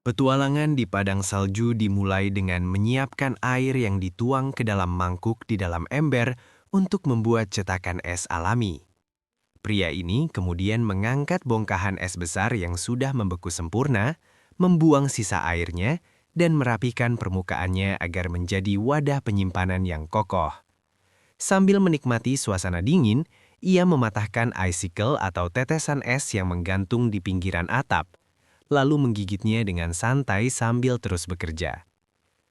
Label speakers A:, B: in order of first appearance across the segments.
A: Petualangan di padang salju dimulai dengan menyiapkan air yang dituang ke dalam mangkuk di dalam ember untuk membuat cetakan es alami. Pria ini kemudian mengangkat bongkahan es besar yang sudah membeku sempurna, membuang sisa airnya, dan merapikan permukaannya agar menjadi wadah penyimpanan yang kokoh. Sambil menikmati suasana dingin, ia mematahkan icicle atau tetesan es yang menggantung di pinggiran atap, lalu menggigitnya dengan santai sambil terus bekerja.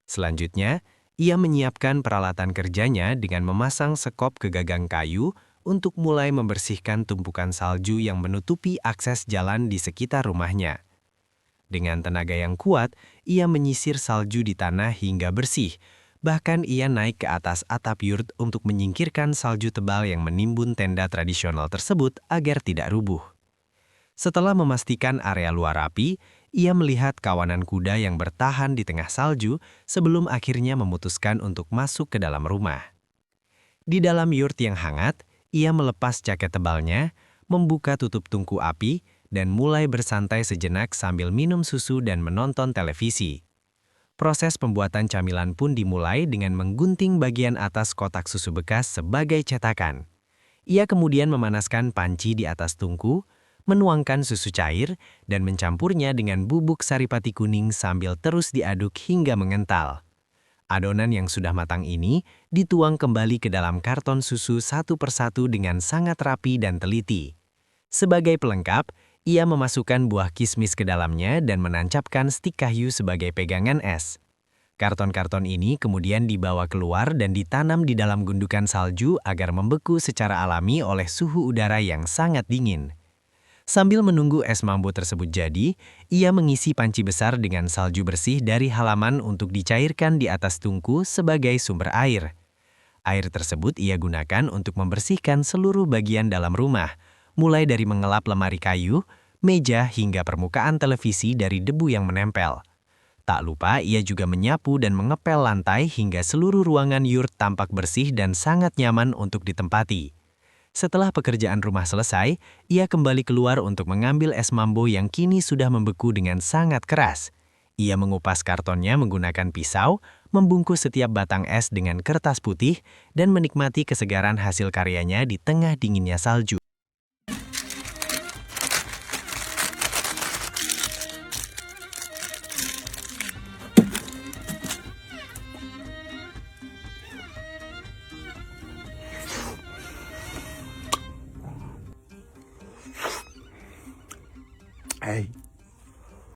A: Selanjutnya, ia menyiapkan peralatan kerjanya dengan memasang sekop ke gagang kayu untuk mulai membersihkan tumpukan salju yang menutupi akses jalan di sekitar rumahnya. Dengan tenaga yang kuat, ia menyisir salju di tanah hingga bersih. Bahkan ia naik ke atas atap yurt untuk menyingkirkan salju tebal yang menimbun tenda tradisional tersebut agar tidak rubuh. Setelah memastikan area luar rapi, ia melihat kawanan kuda yang bertahan di tengah salju sebelum akhirnya memutuskan untuk masuk ke dalam rumah. Di dalam yurt yang hangat, ia melepas jaket tebalnya, membuka tutup tungku api, dan mulai bersantai sejenak sambil minum susu dan menonton televisi. Proses pembuatan camilan pun dimulai dengan menggunting bagian atas kotak susu bekas sebagai cetakan. Ia kemudian memanaskan panci di atas tungku, menuangkan susu cair, dan mencampurnya dengan bubuk saripati kuning sambil terus diaduk hingga mengental. Adonan yang sudah matang ini dituang kembali ke dalam karton susu satu persatu dengan sangat rapi dan teliti. Sebagai pelengkap, ia memasukkan buah kismis ke dalamnya dan menancapkan stik kayu sebagai pegangan es. Karton-karton ini kemudian dibawa keluar dan ditanam di dalam gundukan salju agar membeku secara alami oleh suhu udara yang sangat dingin. Sambil menunggu es mambo tersebut jadi, ia mengisi panci besar dengan salju bersih dari halaman untuk dicairkan di atas tungku sebagai sumber air. Air tersebut ia gunakan untuk membersihkan seluruh bagian dalam rumah, mulai dari mengelap lemari kayu, meja hingga permukaan televisi dari debu yang menempel. Tak lupa ia juga menyapu dan mengepel lantai hingga seluruh ruangan yurt tampak bersih dan sangat nyaman untuk ditempati. Setelah pekerjaan rumah selesai, ia kembali keluar untuk mengambil es mambo yang kini sudah membeku dengan sangat keras. Ia mengupas kartonnya menggunakan pisau, membungkus setiap batang es dengan kertas putih, dan menikmati kesegaran hasil karyanya di tengah dinginnya salju.